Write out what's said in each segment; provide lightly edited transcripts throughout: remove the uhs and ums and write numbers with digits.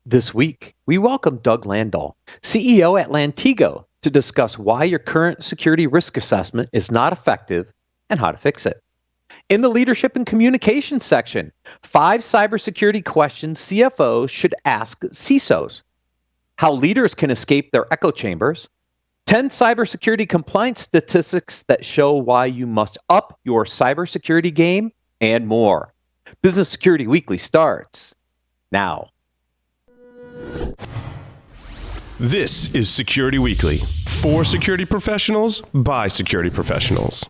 This week, we welcome Doug Landoll, CEO at Lantigo, to discuss why your current security risk assessment is not effective and how to fix it. In the leadership and communication section, 5 cybersecurity questions CFOs should ask CISOs, how leaders can escape their echo chambers, 10 cybersecurity compliance statistics that show why you must up your cybersecurity game, and more. Business Security Weekly starts now. This is Security Weekly, for security professionals, by security professionals.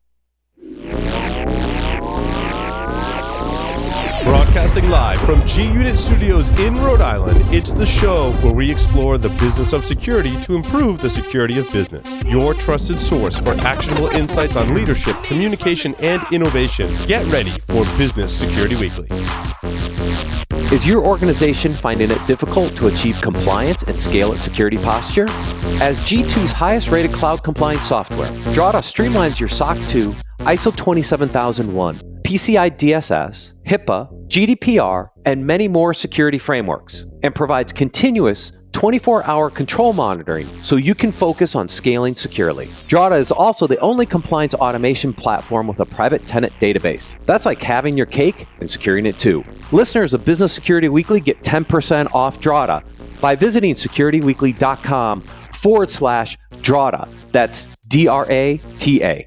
Broadcasting live from G-Unit Studios in Rhode Island, it's the show where we explore the business of security to improve the security of business. Your trusted source for actionable insights on leadership, communication, and innovation. Get ready for Business Security Weekly. Is your organization finding it difficult to achieve compliance and scale its security posture? As G2's highest rated cloud compliance software, Drata streamlines your SOC 2, ISO 27001, PCI DSS, HIPAA, GDPR, and many more security frameworks, and provides continuous 24-hour control monitoring so you can focus on scaling securely. Drata is also the only compliance automation platform with a private tenant database. That's like having your cake and securing it too. Listeners of Business Security Weekly get 10% off Drata by visiting securityweekly.com/Drata. That's DRATA.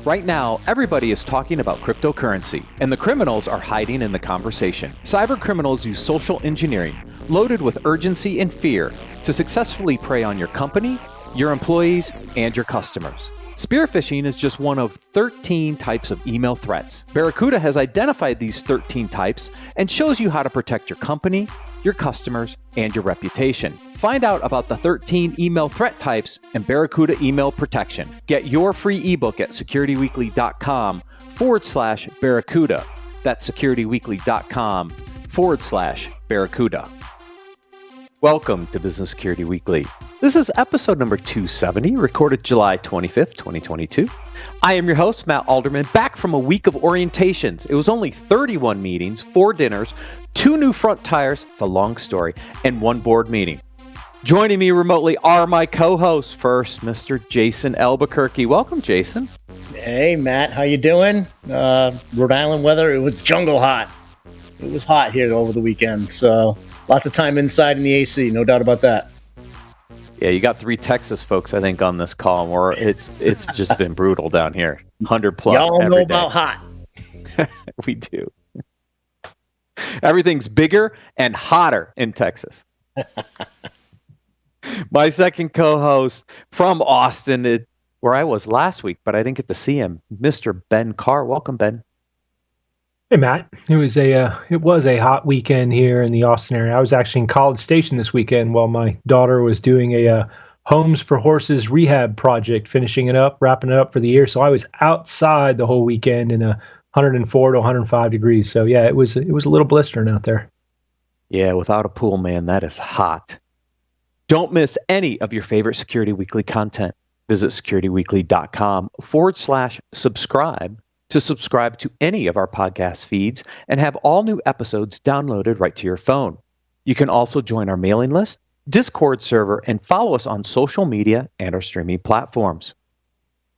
Right now, everybody is talking about cryptocurrency, and the criminals are hiding in the conversation. Cyber criminals use social engineering, loaded with urgency and fear, to successfully prey on your company, your employees, and your customers. Spear phishing is just one of 13 types of email threats. Barracuda has identified these 13 types and shows you how to protect your company, your customers, and your reputation. Find out about the 13 email threat types and Barracuda email protection. Get your free ebook at securityweekly.com/Barracuda. That's securityweekly.com/Barracuda. Welcome to Business Security Weekly. This is episode number 270, recorded July 25th, 2022. I am your host, Matt Alderman, back from a week of orientations. It was only 31 meetings, 4 dinners, 2 new front tires, it's a long story, and 1 board meeting. Joining me remotely are my co-hosts. First, Mr. Jason Albuquerque. Welcome, Jason. Hey, Matt. How you doing? Rhode Island weather, it was jungle hot. It was hot here over the weekend, so lots of time inside in the AC, no doubt about that. Yeah, you got 3 Texas folks, I think, on this call, where it's just been brutal down here. 100 plus Y'all every know day. about hot. We do. Everything's bigger and hotter in Texas. My second co-host from Austin, where I was last week, but I didn't get to see him, Mr. Ben Carr. Welcome, Ben. Hey, Matt. It was a hot weekend here in the Austin area. I was actually in College Station this weekend while my daughter was doing a Homes for Horses rehab project, finishing it up, wrapping it up for the year. So I was outside the whole weekend in 104 to 105 degrees. So yeah, it was a little blistering out there. Yeah, without a pool, man, that is hot. Don't miss any of your favorite Security Weekly content. Visit securityweekly.com/subscribe to subscribe to any of our podcast feeds and have all new episodes downloaded right to your phone. You can also join our mailing list, Discord server, and follow us on social media and our streaming platforms.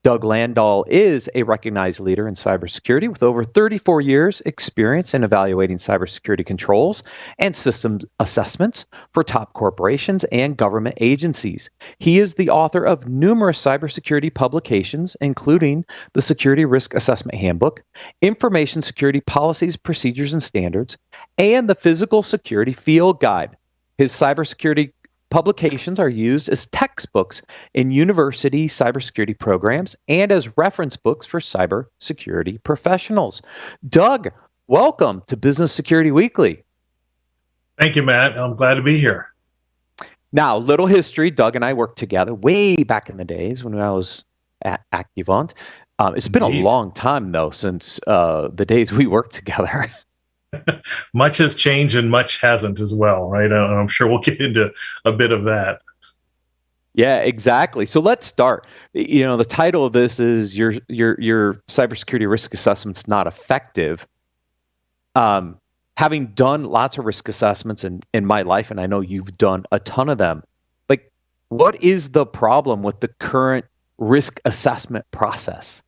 Doug Landoll is a recognized leader in cybersecurity with over 34 years experience in evaluating cybersecurity controls and systems assessments for top corporations and government agencies. He is the author of numerous cybersecurity publications, including the Security Risk Assessment Handbook, Information Security Policies, Procedures, and Standards, and the Physical Security Field Guide. His cybersecurity publications are used as textbooks in university cybersecurity programs and as reference books for cybersecurity professionals. Doug, welcome to Business Security Weekly. Thank you, Matt. I'm glad to be here. Now, little history. Doug and I worked together way back in the days when I was at Accuvant. It's been a long time, though, since the days we worked together. Much has changed and much hasn't as well, right? I'm sure we'll get into a bit of that. Yeah, exactly. So let's start. You know, the title of this is your cybersecurity risk assessment's not effective. having done lots of risk assessments in my life, and I know you've done a ton of them, like, what is the problem with the current risk assessment process?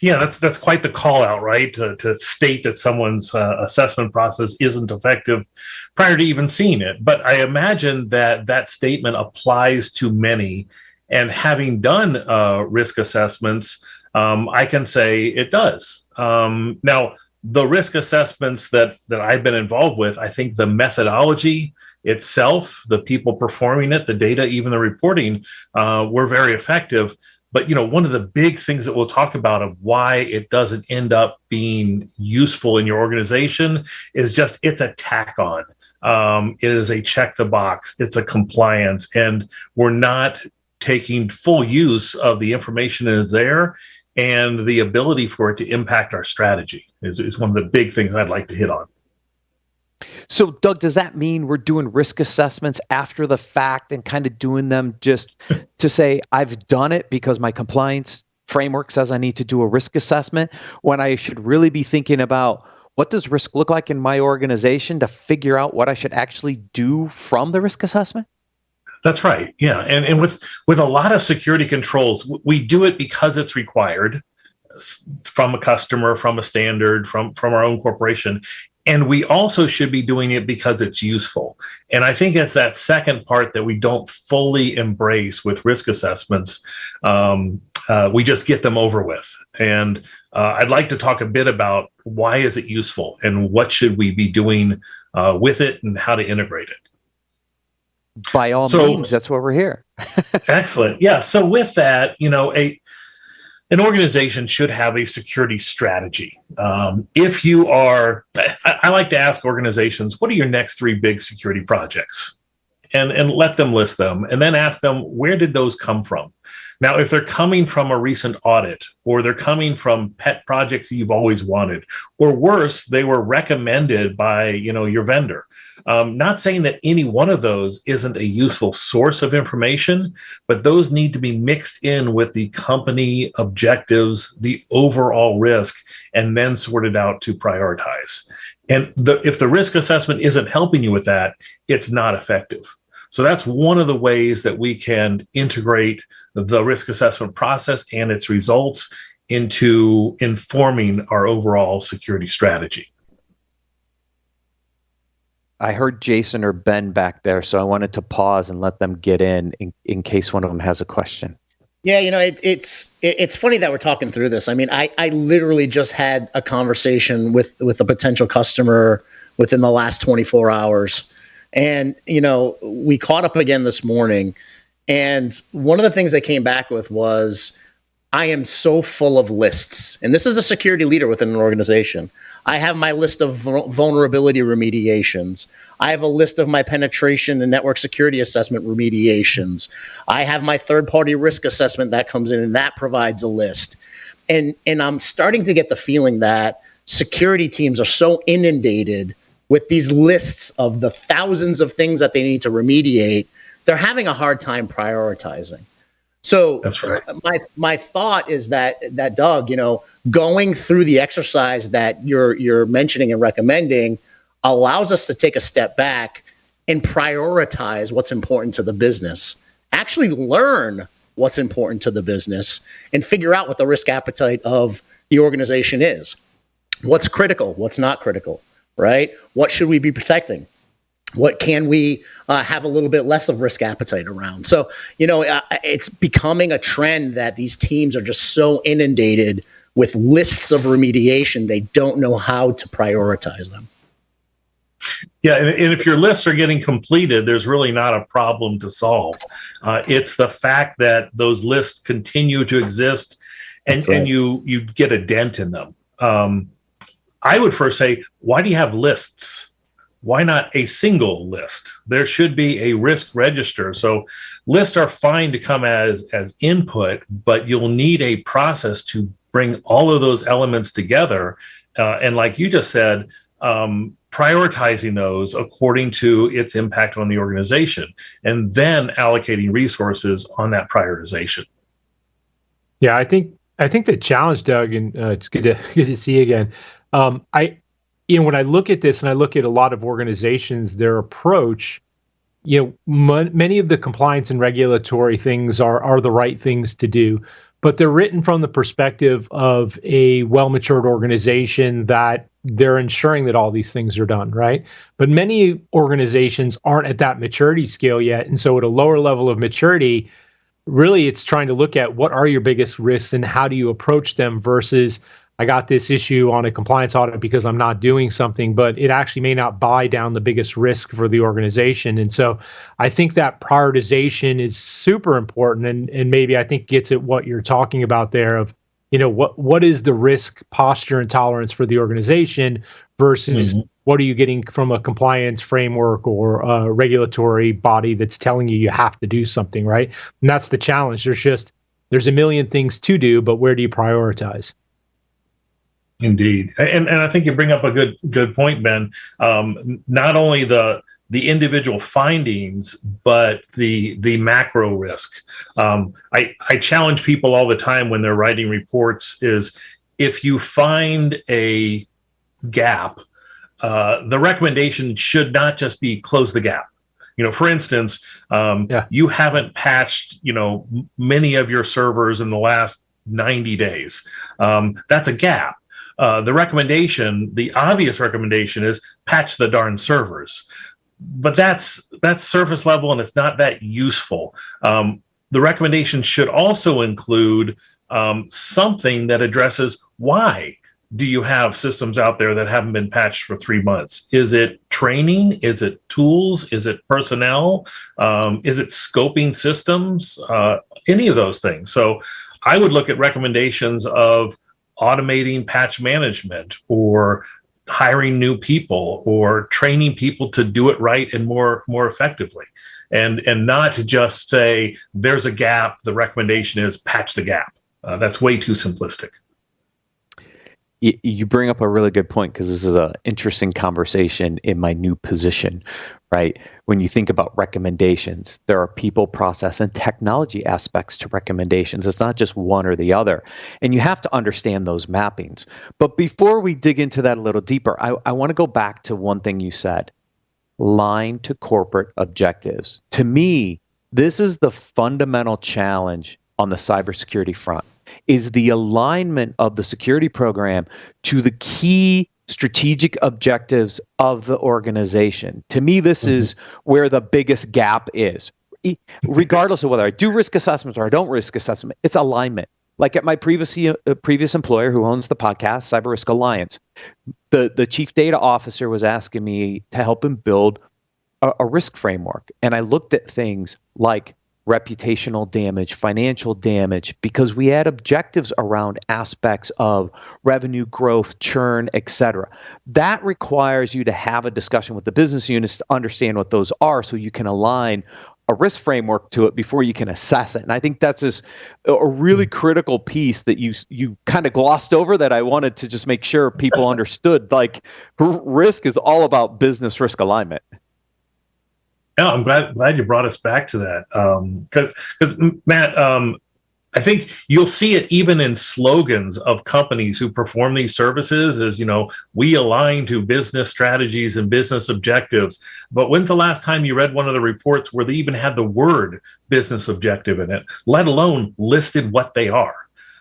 Yeah, that's quite the call out, right? To state that someone's assessment process isn't effective prior to even seeing it. But I imagine that statement applies to many. And having done risk assessments, I can say it does. Now, the risk assessments that I've been involved with, I think the methodology itself, the people performing it, the data, even the reporting, were very effective. But one of the big things that we'll talk about of why it doesn't end up being useful in your organization is just it's a tack on. It is a check the box. It's a compliance, and we're not taking full use of the information that is there, and the ability for it to impact our strategy is one of the big things I'd like to hit on. So, Doug, does that mean we're doing risk assessments after the fact and kind of doing them just to say, I've done it because my compliance framework says I need to do a risk assessment, when I should really be thinking about what does risk look like in my organization to figure out what I should actually do from the risk assessment? That's right. Yeah. And with a lot of security controls, we do it because it's required from a customer, from a standard, from our own corporation. And we also should be doing it because it's useful. And I think it's that second part that we don't fully embrace with risk assessments. We just get them over with. And I'd like to talk a bit about why is it useful and what should we be doing with it and how to integrate it. By all means, that's what we're here. Excellent. Yeah. So with that, an organization should have a security strategy. If you are, I like to ask organizations, what are your next 3 big security projects? And let them list them, and then ask them, where did those come from? Now, if they're coming from a recent audit, or they're coming from pet projects that you've always wanted, or worse, they were recommended by, your vendor. Not saying that any one of those isn't a useful source of information, but those need to be mixed in with the company objectives, the overall risk, and then sorted out to prioritize. And if the risk assessment isn't helping you with that, it's not effective. So that's one of the ways that we can integrate the risk assessment process and its results into informing our overall security strategy. I heard Jason or Ben back there, so I wanted to pause and let them get in case one of them has a question. Yeah, it's funny that we're talking through this. I mean, I literally just had a conversation with a potential customer within the last 24 hours. And, we caught up again this morning. And one of the things they came back with was, I am so full of lists. And this is a security leader within an organization. I have my list of vulnerability remediations. I have a list of my penetration and network security assessment remediations. I have my third-party risk assessment that comes in, and that provides a list. And I'm starting to get the feeling that security teams are so inundated with these lists of the thousands of things that they need to remediate, they're having a hard time prioritizing. So that's right. My thought is that Doug, going through the exercise that you're mentioning and recommending allows us to take a step back and prioritize what's important to the business, actually learn what's important to the business, and figure out what the risk appetite of the organization is. What's critical, what's not critical, right? What should we be protecting? What can we have a little bit less of risk appetite around? So, it's becoming a trend that these teams are just so inundated with lists of remediation, they don't know how to prioritize them. Yeah, and if your lists are getting completed, there's really not a problem to solve. It's the fact that those lists continue to exist and you get a dent in them. I would first say, why do you have lists? Why not a single list? There should be a risk register. So lists are fine to come as input, but you'll need a process to bring all of those elements together. And like you just said, prioritizing those according to its impact on the organization, and then allocating resources on that prioritization. Yeah, I think the challenge, Doug, and it's good to see you again. when I look at this and I look at a lot of organizations, their approach, many of the compliance and regulatory things are the right things to do, but they're written from the perspective of a well-matured organization that they're ensuring that all these things are done, right? But many organizations aren't at that maturity scale yet. And so at a lower level of maturity, really it's trying to look at what are your biggest risks and how do you approach them versus I got this issue on a compliance audit because I'm not doing something, but it actually may not buy down the biggest risk for the organization. And so I think that prioritization is super important, and maybe I think gets at what you're talking about there of, what is the risk posture and tolerance for the organization versus what are you getting from a compliance framework or a regulatory body that's telling you have to do something, right? And that's the challenge. There's a million things to do, but where do you prioritize? Indeed, and I think you bring up a good point, Ben. Not only the individual findings, but the macro risk. I challenge people all the time when they're writing reports is if you find a gap, the recommendation should not just be close the gap. For instance, you haven't patched many of your servers in the last 90 days. That's a gap. The obvious recommendation is patch the darn servers, but that's surface level and it's not that useful. The recommendation should also include something that addresses why do you have systems out there that haven't been patched for 3 months? Is it training? Is it tools? Is it personnel? Is it scoping systems? Any of those things. So I would look at recommendations of automating patch management or hiring new people or training people to do it right and more effectively, and not to just say there's a gap, the recommendation is patch the gap. That's way too simplistic. You bring up a really good point, because this is an interesting conversation in my new position, right? When you think about recommendations, there are people, process, and technology aspects to recommendations. It's not just one or the other. And you have to understand those mappings. But before we dig into that a little deeper, I want to go back to one thing you said, line to corporate objectives. To me, this is the fundamental challenge on the cybersecurity front, is the alignment of the security program to the key strategic objectives of the organization. To me, this is where the biggest gap is. Regardless of whether I do risk assessments or I don't risk assessment, it's alignment. Like at my previous employer who owns the podcast, Cyber Risk Alliance, the chief data officer was asking me to help him build a risk framework. And I looked at things like reputational damage, financial damage, because we had objectives around aspects of revenue growth, churn, etc. That requires you to have a discussion with the business units to understand what those are so you can align a risk framework to it before you can assess it. And I think that's just a really critical piece that you kind of glossed over that I wanted to just make sure people understood. Like, risk is all about business risk alignment. Yeah, I'm glad you brought us back to that. Because Matt, I think you'll see it even in slogans of companies who perform these services as, we align to business strategies and business objectives. But when's the last time you read one of the reports where they even had the word business objective in it, let alone listed what they are?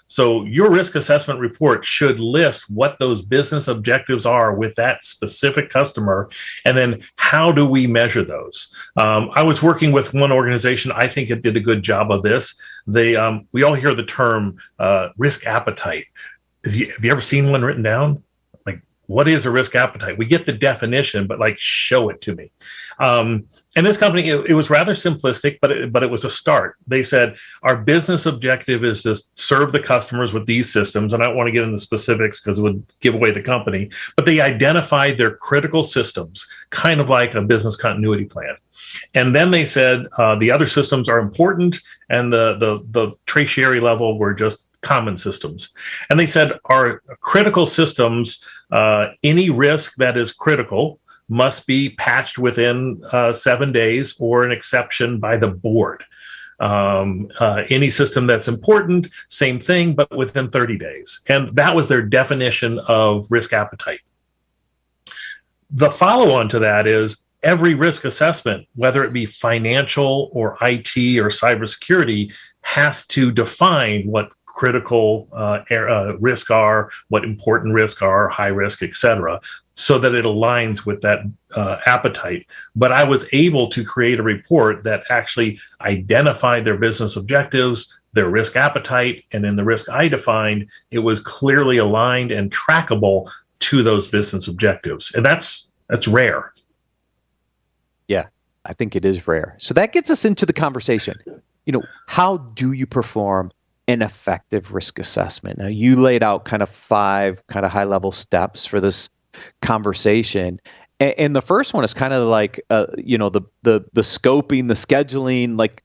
So your risk assessment report should list what those business objectives are with that specific customer, and then how do we measure those? I was working with one organization. I think it did a good job of this. We all hear the term risk appetite. Have you ever seen one written down? Like, what is a risk appetite? We get the definition, but show it to me. And this company, it was rather simplistic, but it was a start. They said, our business objective is to serve the customers with these systems. And I don't want to get into specifics because it would give away the company, but they identified their critical systems, kind of like a business continuity plan. And then they said, the other systems are important, and the tertiary level were just common systems. And they said, our critical systems, any risk that is critical must be patched within 7 days, or an exception by the board. Any system that's important, same thing, but within 30 days. And that was their definition of risk appetite. The follow-on to that is every risk assessment, whether it be financial or IT or cybersecurity, has to define what critical risk are, what important risk are, high risk, et cetera, so that it aligns with that appetite. But I was able to create a report that actually identified their business objectives, their risk appetite, and in the risk I defined, it was clearly aligned and trackable to those business objectives. And that's rare. Yeah, I think it is rare. So that gets us into the conversation. How do you perform an effective risk assessment? Now, you laid out kind of 5 kind of high level steps for this conversation. And the first one is kind of like, the scoping, the scheduling, like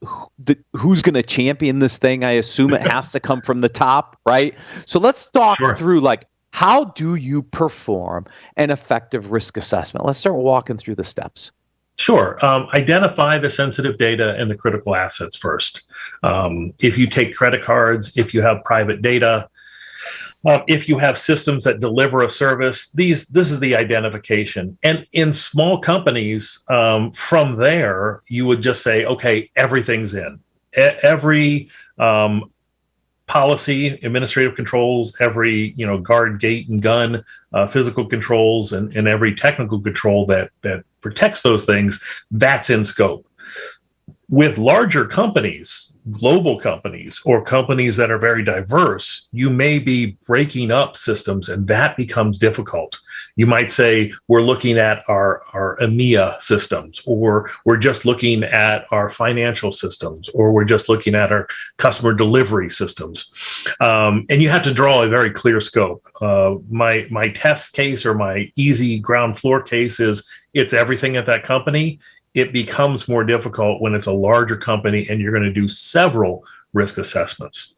who's going to champion this thing? I assume it has to come from the top, right? So let's talk through like, how do you perform an effective risk assessment? Let's start walking through the steps. Sure. Identify the sensitive data and the critical assets first. If you take credit cards, if you have private data, if you have systems that deliver a service, this is the identification. And in small companies, from there, you would just say, okay, everything's in. Every policy, administrative controls, every guard, gate, and gun, physical controls, and every technical control that protects those things, that's in scope. With larger companies, global companies, or companies that are very diverse, you may be breaking up systems, and that becomes difficult. You might say, we're looking at our EMEA systems, or we're just looking at our financial systems, or we're just looking at our customer delivery systems. And you have to draw a very clear scope. My test case or my easy ground floor case is it's everything at that company. It becomes more difficult when it's a larger company and you're going to do several risk assessments.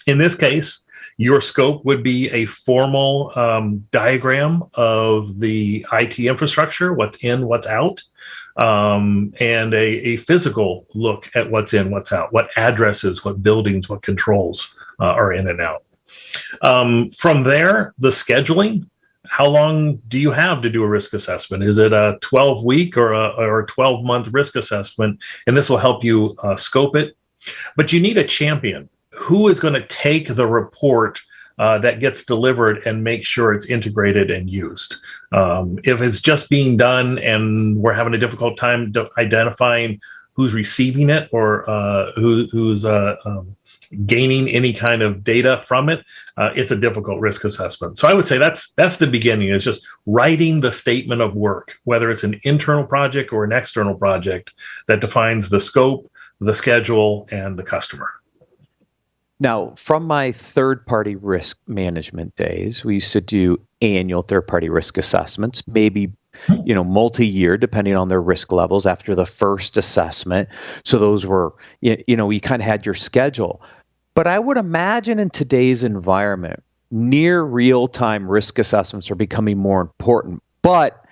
In this case, your scope would be a formal diagram of the IT infrastructure, what's in, what's out, and a physical look at what's in, what's out, what addresses, what buildings, what controls are in and out. From there, the scheduling. How long do you have to do a risk assessment? Is it a 12-week or a 12-month risk assessment? And this will help you scope it. But you need a champion. Who is going to take the report that gets delivered and make sure it's integrated and used? If it's just being done and we're having a difficult time identifying who's receiving it or who's gaining any kind of data from it, it's a difficult risk assessment. So I would say that's the beginning, is just writing the statement of work, whether it's an internal project or an external project, that defines the scope, the schedule, and the customer. Now, from my third-party risk management days, we used to do annual third-party risk assessments, maybe multi-year, depending on their risk levels after the first assessment. So those were, you kind of had your schedule. But I would imagine in today's environment, near real-time risk assessments are becoming more important. But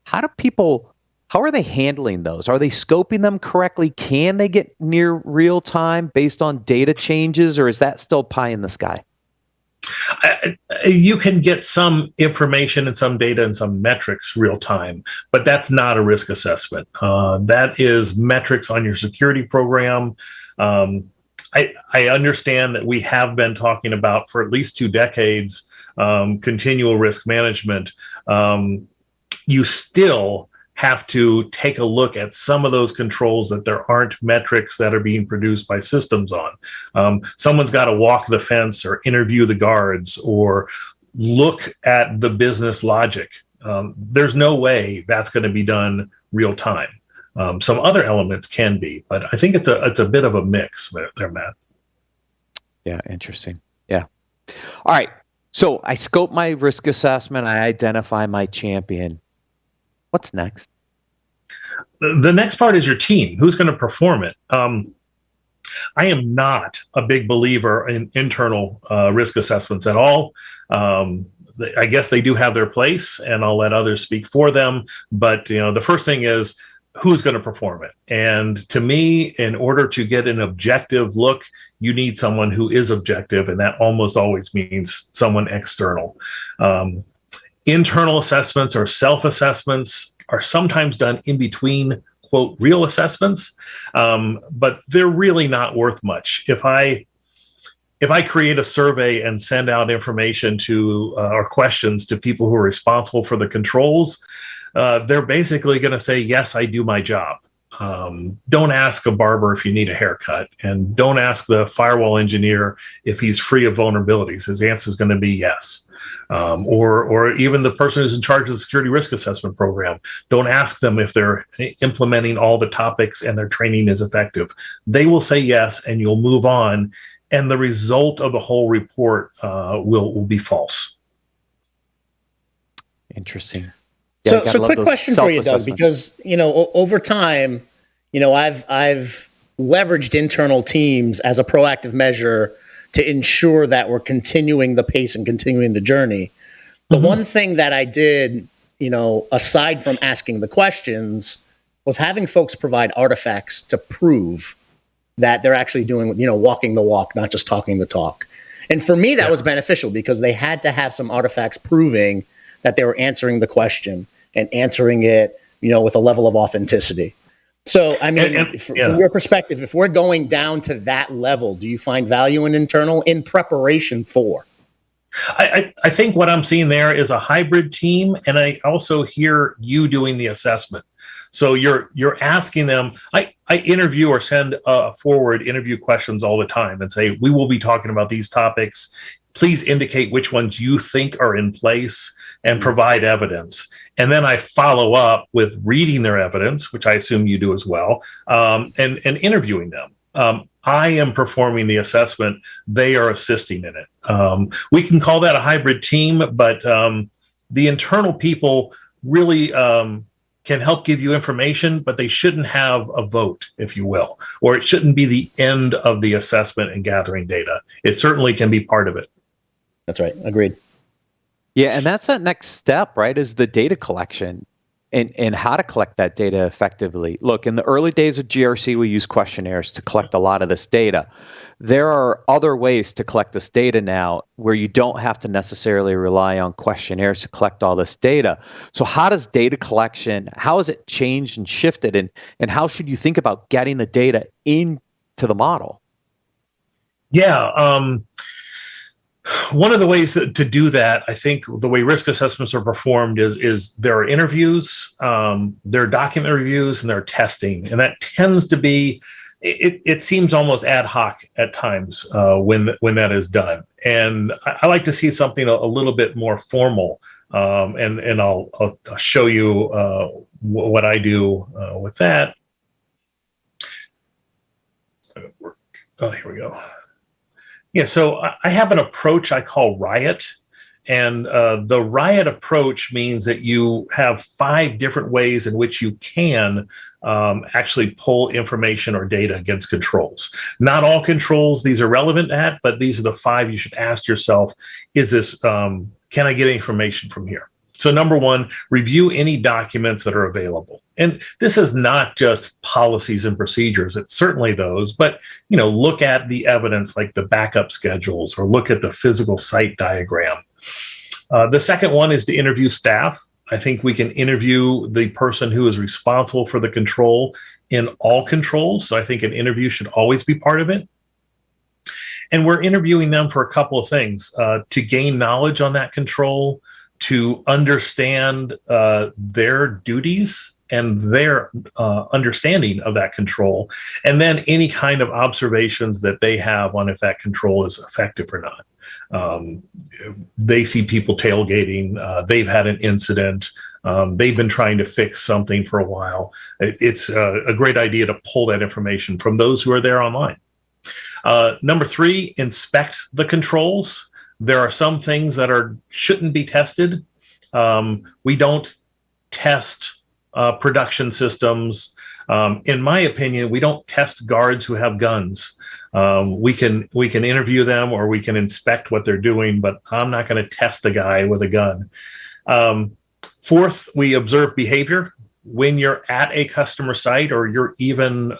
how are they handling those? Are they scoping them correctly? Can they get near real time based on data changes, or is that still pie in the sky? You can get some information and some data and some metrics real time, but that's not a risk assessment. That is metrics on your security program. I understand that we have been talking about for at least 2 decades continual risk management. You still have to take a look at some of those controls that there aren't metrics that are being produced by systems on. Someone's got to walk the fence or interview the guards or look at the business logic. There's no way that's going to be done real time. Some other elements can be, but I think it's a bit of a mix there, Matt. Yeah, interesting. Yeah. All right. So I scope my risk assessment. I identify my champion. What's next? The next part is your team. Who's going to perform it? I am not a big believer in internal risk assessments at all. I guess they do have their place, and I'll let others speak for them. But the first thing is, who's going to perform it? And to me, in order to get an objective look, you need someone who is objective, and that almost always means someone external. Internal assessments or self-assessments are sometimes done in between, quote, real assessments, but they're really not worth much. If I create a survey and send out information to or questions to people who are responsible for the controls, they're basically going to say, yes, I do my job. Don't ask a barber if you need a haircut, and don't ask the firewall engineer if he's free of vulnerabilities. His answer is going to be yes. Or even the person who's in charge of the security risk assessment program. Don't ask them if they're implementing all the topics and their training is effective. They will say yes, and you'll move on, and the result of the whole report will be false. Interesting. Yeah, so quick question for you, Doug, because, over time, I've leveraged internal teams as a proactive measure to ensure that we're continuing the pace and continuing the journey. The one thing that I did, aside from asking the questions, was having folks provide artifacts to prove that they're actually doing, walking the walk, not just talking the talk. And for me, that was beneficial because they had to have some artifacts proving that they were answering the question and answering it, with a level of authenticity. So, I mean, from your perspective, if we're going down to that level, do you find value in internal in preparation for? I think what I'm seeing there is a hybrid team, and I also hear you doing the assessment. So you're asking them. I interview or send forward interview questions all the time and say, we will be talking about these topics. Please indicate which ones you think are in place and provide evidence. And then I follow up with reading their evidence, which I assume you do as well, and interviewing them. I am performing the assessment. They are assisting in it. We can call that a hybrid team, but the internal people really can help give you information, but they shouldn't have a vote, if you will, or it shouldn't be the end of the assessment and gathering data. It certainly can be part of it. That's right. Agreed. Yeah, and that's that next step, right, is the data collection and how to collect that data effectively. Look, in the early days of GRC, we used questionnaires to collect a lot of this data. There are other ways to collect this data now where you don't have to necessarily rely on questionnaires to collect all this data. So how does data collection, how has it changed and shifted, and how should you think about getting the data into the model? Yeah, one of the ways to do that, I think the way risk assessments are performed is there are interviews, there are document reviews, and there are testing. And that tends to be, it seems almost ad hoc at times when that is done. And I like to see something a little bit more formal. And I'll show you what I do with that. Oh, here we go. Yeah, so I have an approach I call RIOT, and the RIOT approach means that you have 5 different ways in which you can actually pull information or data against controls. Not all controls these are relevant at, but these are the 5 you should ask yourself, is this, can I get information from here? So number 1, review any documents that are available. And this is not just policies and procedures. It's certainly those, but look at the evidence like the backup schedules or look at the physical site diagram. The second one is to interview staff. I think we can interview the person who is responsible for the control in all controls. So I think an interview should always be part of it. And we're interviewing them for a couple of things, to gain knowledge on that control, to understand their duties and their understanding of that control, and then any kind of observations that they have on if that control is effective or not. They see people tailgating, they've had an incident, they've been trying to fix something for a while. It's a great idea to pull that information from those who are there online. Number 3, inspect the controls. There are some things that shouldn't be tested. We don't test production systems. In my opinion, we don't test guards who have guns. We can interview them or we can inspect what they're doing, but I'm not going to test a guy with a gun. 4th, we observe behavior. When you're at a customer site or you're even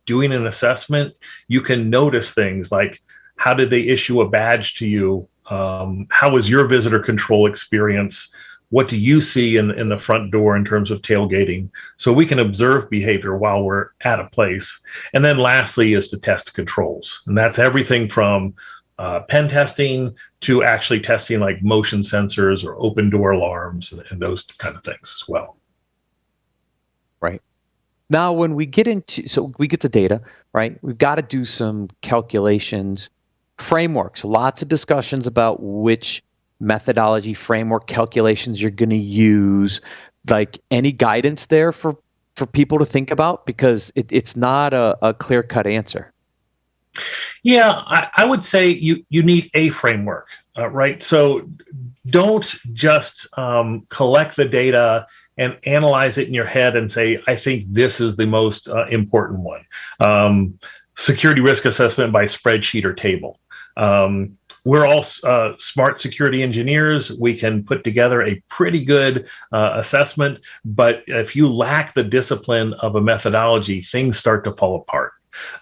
doing an assessment, you can notice things like, how did they issue a badge to you? How was your visitor control experience? what do you see in the front door in terms of tailgating, so we can observe behavior while we're at a place. And then lastly is to test controls. And that's everything from pen testing to actually testing like motion sensors or open door alarms and those kind of things as well. Right. Now, when we get we get the data, right? We've got to do some calculations, frameworks, lots of discussions about which methodology, framework, calculations you're going to use. Like, any guidance there for people to think about, because it's not a clear-cut answer. Yeah, I would say you need a framework, right? So don't just collect the data and analyze it in your head and say, I think this is the most important one. Security risk assessment by spreadsheet or table. We're all smart security engineers. We can put together a pretty good assessment, but if you lack the discipline of a methodology, things start to fall apart.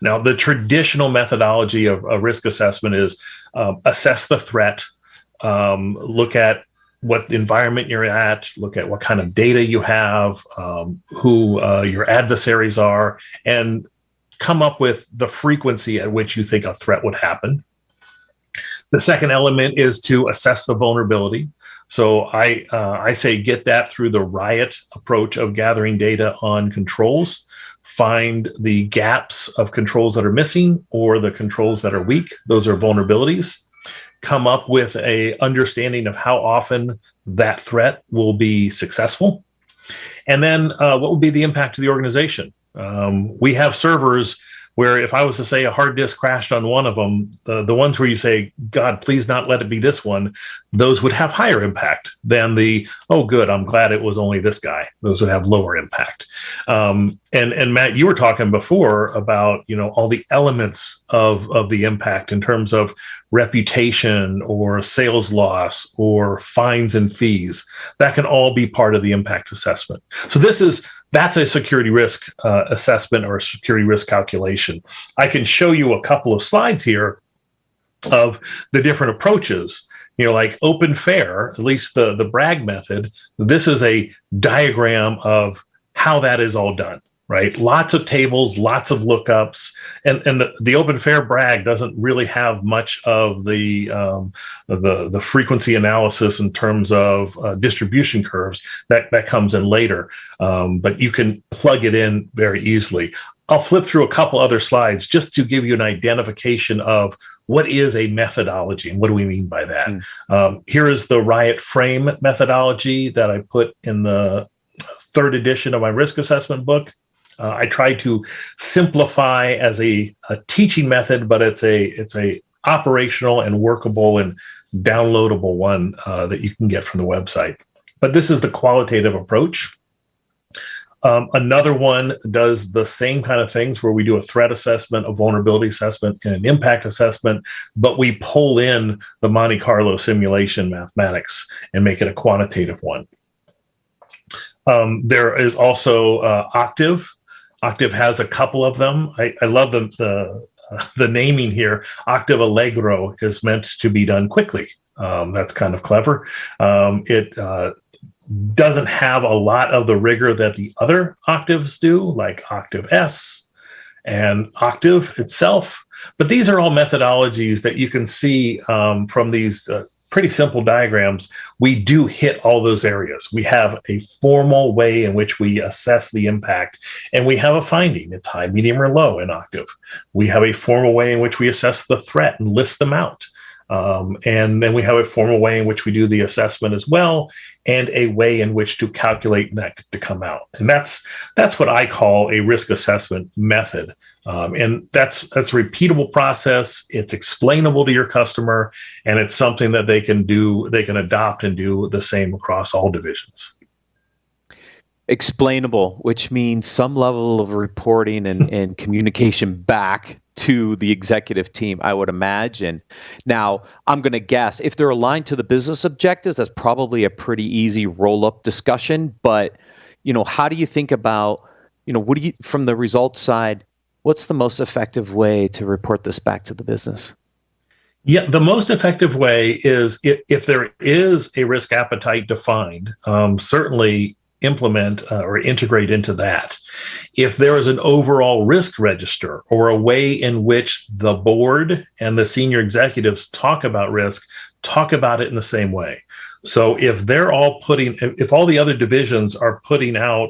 Now, the traditional methodology of risk assessment is assess the threat, look at what environment you're at, look at what kind of data you have, who your adversaries are, and come up with the frequency at which you think a threat would happen. The second element is to assess the vulnerability. So I say get that through the riot approach of gathering data on controls. Find the gaps of controls that are missing or the controls that are weak. Those are vulnerabilities. Come up with a understanding of how often that threat will be successful. And then what will be the impact to the organization? We have servers where if I was to say a hard disk crashed on one of them, the ones where you say, God, please not let it be this one, those would have higher impact than the, oh, good, I'm glad it was only this guy. Those would have lower impact. And Matt, you were talking before about, all the elements of the impact in terms of reputation or sales loss or fines and fees. That can all be part of the impact assessment. So that's a security risk assessment or a security risk calculation. I can show you a couple of slides here of the different approaches. Like open fair, at least the Bragg method, this is a diagram of how that is all done, right? Lots of tables, lots of lookups, and the open fair Bragg doesn't really have much of the frequency analysis in terms of distribution curves that comes in later, but you can plug it in very easily. I'll flip through a couple other slides just to give you an identification of what is a methodology and what do we mean by that. Here is the riot frame methodology that I put in the third edition of my risk assessment book. I try to simplify as a teaching method, but it's a operational and workable and downloadable one that you can get from the website. But this is the qualitative approach. Another one does the same kind of things where we do a threat assessment, a vulnerability assessment, and an impact assessment, but we pull in the Monte Carlo simulation mathematics and make it a quantitative one. There is also Octave. Octave has a couple of them. I love the naming here. Octave Allegro is meant to be done quickly. That's kind of clever. It doesn't have a lot of the rigor that the other octaves do, like Octave S and Octave itself. But these are all methodologies that you can see from these pretty simple diagrams. We do hit all those areas. We have a formal way in which we assess the impact, and we have a finding. It's high, medium, or low in Octave. We have a formal way in which we assess the threat and list them out. And then we have a formal way in which we do the assessment as well, and a way in which to calculate that to come out. And that's what I call a risk assessment method. And that's a repeatable process. It's explainable to your customer, and it's something that they can adopt and do the same across all divisions. Explainable, which means some level of reporting and communication back to the executive team, I would imagine. Now, I'm going to guess if they're aligned to the business objectives, that's probably a pretty easy roll-up discussion. But, how do you think about, from the results side, what's the most effective way to report this back to the business? Yeah, the most effective way is if there is a risk appetite defined, certainly implement or integrate into that. If there is an overall risk register or a way in which the board and the senior executives talk about risk, talk about it in the same way. So if if all the other divisions are putting out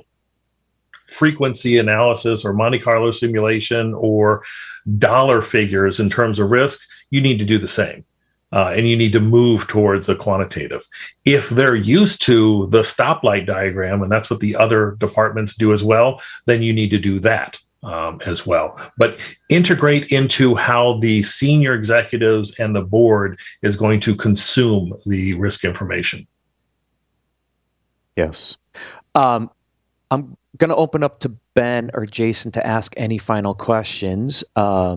frequency analysis or Monte Carlo simulation or dollar figures in terms of risk, you need to do the same. And you need to move towards a quantitative. If they're used to the stoplight diagram, and that's what the other departments do as well, then you need to do that as well. But integrate into how the senior executives and the board is going to consume the risk information. Yes. I'm going to open up to Ben or Jason to ask any final questions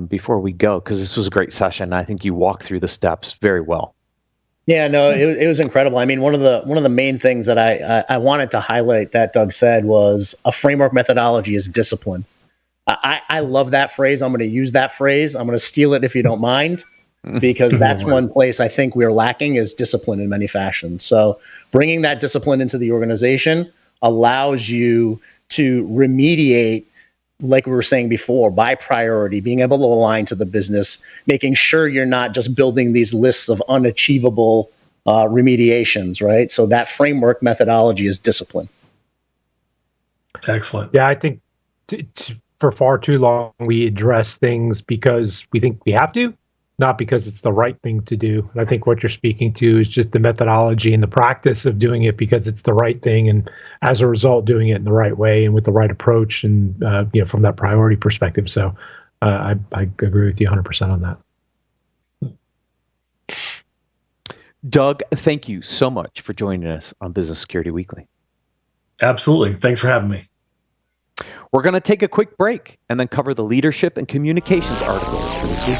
before we go, because this was a great session. I think you walked through the steps very well. Yeah, no, it was incredible. I mean, one of the main things that I wanted to highlight that Doug said was a framework methodology is discipline. I love that phrase. I'm going to use that phrase. I'm going to steal it if you don't mind, because that's one place I think we're lacking is discipline in many fashions. So bringing that discipline into the organization allows you to remediate, like we were saying before, by priority, being able to align to the business, making sure you're not just building these lists of unachievable remediations, right? So that framework methodology is discipline. Excellent. Yeah, I think for far too long we address things because we think we have to, not because it's the right thing to do. And I think what you're speaking to is just the methodology and the practice of doing it because it's the right thing, and as a result, doing it in the right way and with the right approach, and from that priority perspective. So I agree with you 100% on that. Doug, thank you so much for joining us on Business Security Weekly. Absolutely. Thanks for having me. We're going to take a quick break and then cover the leadership and communications articles for this week.